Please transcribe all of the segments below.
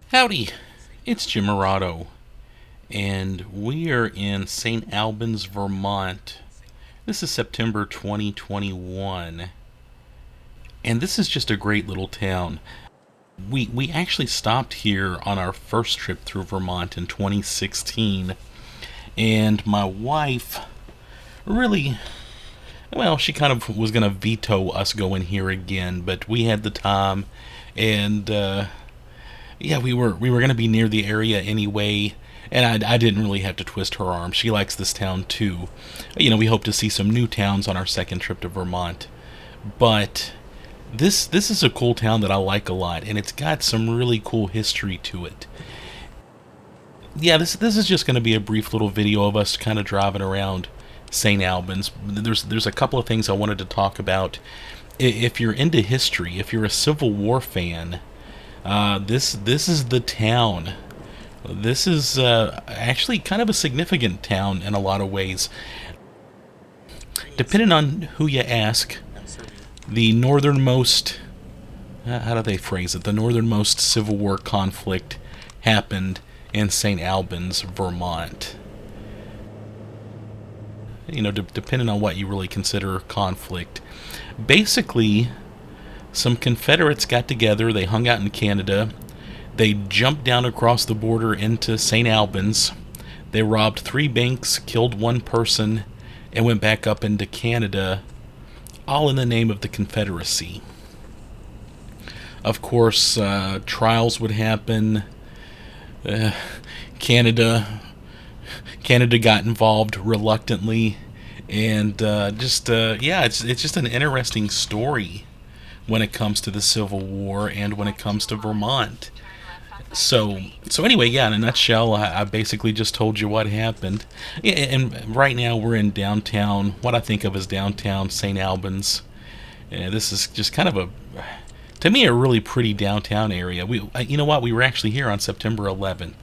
Howdy, it's Jim Murato, and we are in St. Albans, Vermont. This is September 2021, and this is just a great little town. We actually stopped here on our first trip through Vermont in 2016, and my wife really, well, she kind of was going to veto us going here again, but we had the time, and yeah, we were going to be near the area anyway, and I didn't really have to twist her arm. She likes this town too. We hope to see some new towns on our second trip to Vermont, but this is a cool town that I like a lot, and it's got some really cool history to it. Yeah, this is just going to be a brief little video of us kind of driving around St. Albans. There's a couple of things I wanted to talk about. If you're into history, if you're a Civil War fan, this is the town. This is actually kind of a significant town in a lot of ways. Depending on who you ask, the northernmost, how do they phrase it? The northernmost Civil War conflict happened in St. Albans, Vermont. Depending on what you really consider conflict. Basically, some Confederates got together, they hung out in Canada, they jumped down across the border into St. Albans, they robbed 3 banks, killed 1 person, and went back up into Canada, all in the name of the Confederacy. Of course, trials would happen. Uh, Canada Canada got involved reluctantly, and yeah, it's just an interesting story when it comes to the Civil War and when it comes to Vermont. So anyway, yeah, in a nutshell, I basically just told you what happened. Yeah, and right now we're in downtown, what I think of as downtown St. Albans. This is just kind of to me, a really pretty downtown area. You know what? We were actually here on September 11th,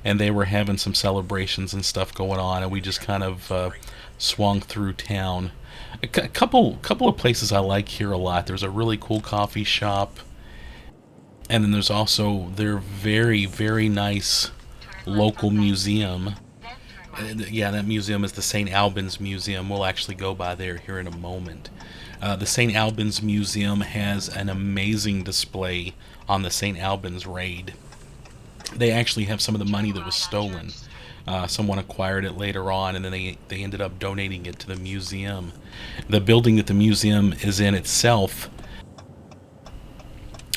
and they were having some celebrations and stuff going on, and we just kind of swung through town. A couple of places I like here a lot. There's a really cool coffee shop, and then there's also their very, very nice local museum. Yeah, that museum is the St. Albans Museum. We'll actually go by there here in a moment. The St. Albans Museum has an amazing display on the St. Albans raid. They actually have some of the money that was stolen. Someone acquired it later on, and then they ended up donating it to the museum. The building that the museum is in itself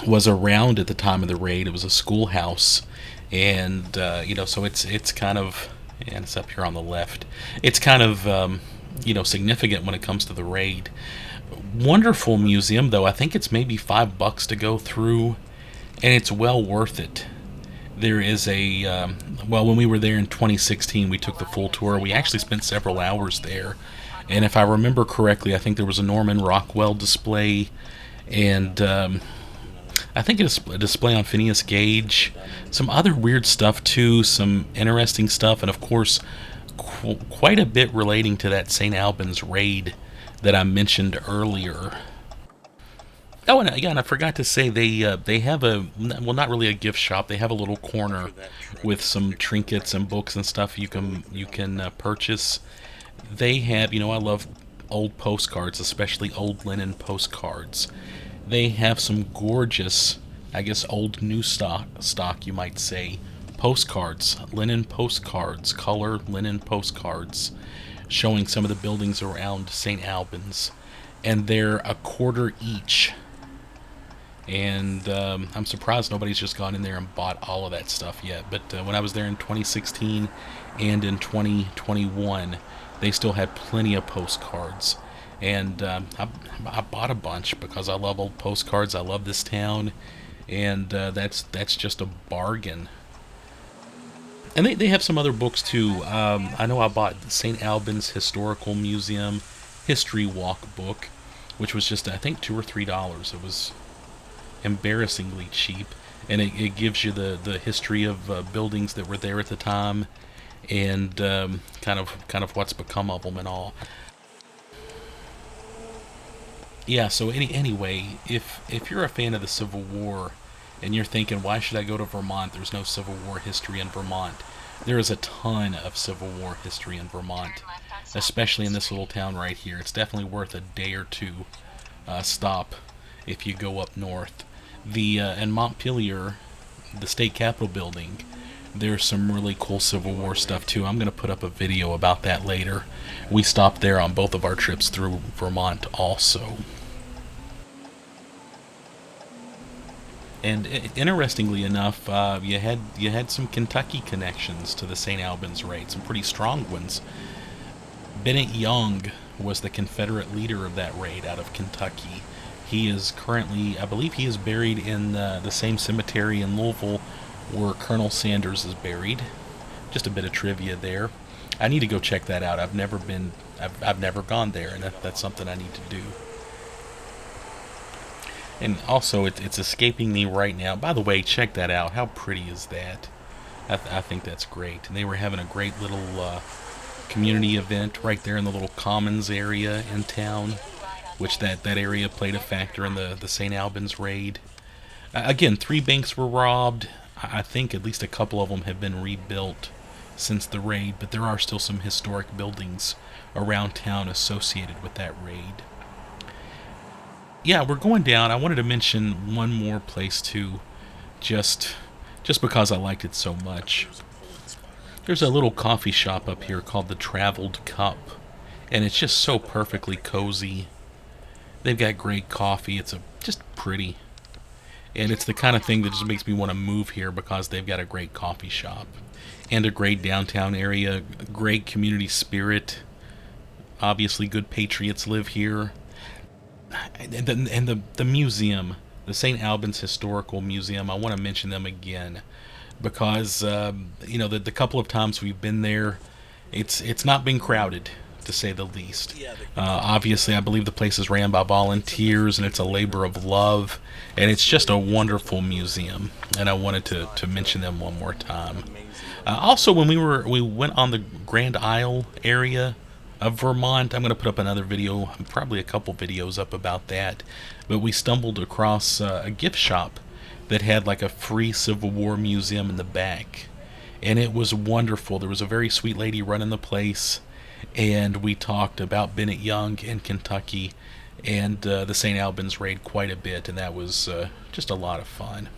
was around at the time of the raid. It was a schoolhouse, and so it's kind of, and it's up here on the left. It's kind of significant when it comes to the raid. Wonderful museum, though. I think it's maybe $5 to go through, and it's well worth it. There is when we were there in 2016, we took the full tour. We actually spent several hours there, and if I remember correctly, I think there was a Norman Rockwell display, and I think it's a display on Phineas Gage, some other weird stuff too, some interesting stuff, and of course, quite a bit relating to that St. Albans raid that I mentioned earlier. Oh, and again, I forgot to say they have not really a gift shop. They have a little corner with some trinkets and books and stuff you can purchase. They have, I love old postcards, especially old linen postcards. They have some gorgeous, I guess, old new stock you might say, postcards, linen postcards, color linen postcards, showing some of the buildings around St. Albans, and they're $0.25 each. And I'm surprised nobody's just gone in there and bought all of that stuff yet. But when I was there in 2016 and in 2021, they still had plenty of postcards. And I bought a bunch because I love old postcards. I love this town, and that's just a bargain. And they have some other books too. I know I bought the St. Albans Historical Museum History Walk book, which was just, I think, $2 or $3. It was embarrassingly cheap, and it gives you the history of buildings that were there at the time, and kind of what's become of them and all. Yeah. So anyway, if you're a fan of the Civil War, And you're thinking, why should I go to Vermont? There's no Civil War history in Vermont. There is a ton of Civil War history in Vermont, especially in this little town right here. It's definitely worth a day or two stop if you go up north. The in Montpelier, the state capitol building, there's some really cool Civil War stuff too. I'm going to put up a video about that later. We stopped there on both of our trips through Vermont also. And interestingly enough, you had some Kentucky connections to the St. Albans raid, some pretty strong ones. Bennett Young was the Confederate leader of that raid out of Kentucky. He is currently, I believe, he is buried in the same cemetery in Louisville where Colonel Sanders is buried. Just a bit of trivia there. I need to go check that out. I've never gone there, and that's something I need to do. And also, it's escaping me right now. By the way, check that out. How pretty is that? I think that's great. And they were having a great little community event right there in the little commons area in town, which that area played a factor in the St. Albans raid. Again, 3 banks were robbed. I think at least a couple of them have been rebuilt since the raid, but there are still some historic buildings around town associated with that raid. Yeah, we're going down. I wanted to mention one more place too, just because I liked it so much. There's a little coffee shop up here called the Traveled Cup, and it's just so perfectly cozy. They've got great coffee. It's just pretty, and it's the kind of thing that just makes me want to move here because they've got a great coffee shop and a great downtown area, great community spirit. Obviously, good patriots live here. And the museum, the St. Albans Historical Museum, I want to mention them again because the couple of times we've been there, it's not been crowded, to say the least. Obviously, I believe the place is ran by volunteers, and it's a labor of love, and it's just a wonderful museum. And I wanted to mention them one more time. Also, when we went on the Grand Isle area of Vermont, I'm going to put up another video, probably a couple videos up about that, but we stumbled across a gift shop that had like a free Civil War museum in the back, and it was wonderful. There was a very sweet lady running the place, and we talked about Bennett Young in Kentucky and the St. Albans raid quite a bit, and that was just a lot of fun.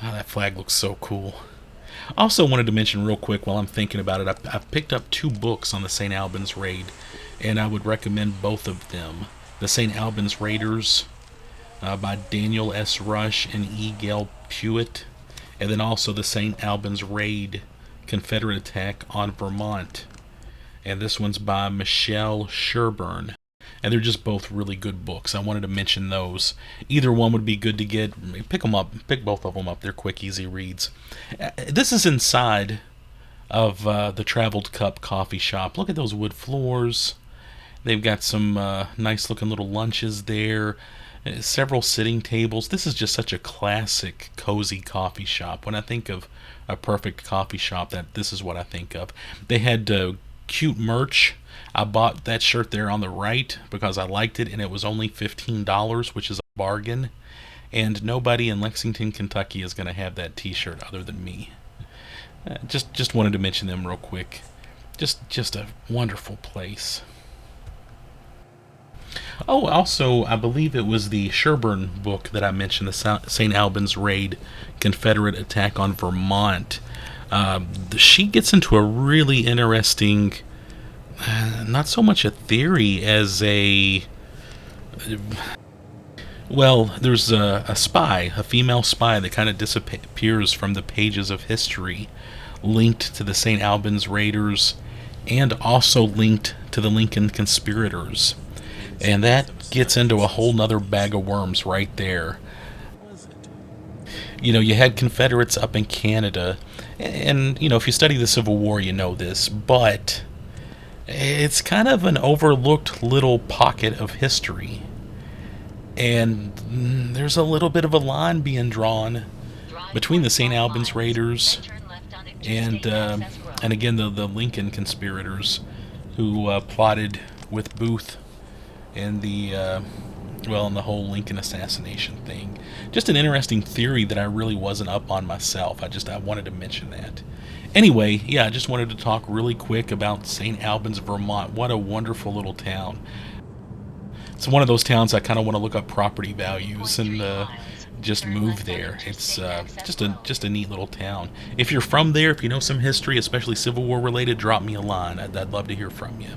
Oh, that flag looks so cool. I also wanted to mention real quick while I'm thinking about it, I've picked up 2 books on the St. Albans raid, and I would recommend both of them. The St. Albans Raiders by Daniel S. Rush and E. Gale Pewitt, and then also the St. Albans Raid, Confederate Attack on Vermont. And this one's by Michelle Sherburne. And they're just both really good books. I wanted to mention those. Either one would be good to get. Pick them up. Pick both of them up. They're quick, easy reads. This is inside of the Traveled Cup coffee shop. Look at those wood floors. They've got some nice-looking little lunches there. Several sitting tables. This is just such a classic, cozy coffee shop. When I think of a perfect coffee shop, this is what I think of. They had cute merch. I bought that shirt there on the right because I liked it, and it was only $15, which is a bargain. And nobody in Lexington, Kentucky is going to have that t-shirt other than me. Just wanted to mention them real quick. Just a wonderful place. Oh, also, I believe it was the Sherburne book that I mentioned, the St. Albans Raid, Confederate Attack on Vermont. She gets into a really interesting, not so much a theory as there's a spy, a female spy that kind of disappears from the pages of history, linked to the St. Albans Raiders, and also linked to the Lincoln conspirators. And that gets into a whole nother bag of worms right there. You had Confederates up in Canada, and if you study the Civil War, you know this, but it's kind of an overlooked little pocket of history. And there's a little bit of a line being drawn between the St. Albans Raiders and again the Lincoln conspirators who plotted with Booth in the Well, and the whole Lincoln assassination thing. Just an interesting theory that I really wasn't up on myself. I wanted to mention that. Anyway, yeah, I just wanted to talk really quick about St. Albans, Vermont. What a wonderful little town. It's one of those towns I kind of want to look up property values and just move there. It's just a neat little town. If you're from there, if you know some history, especially Civil War related, drop me a line. I'd love to hear from you.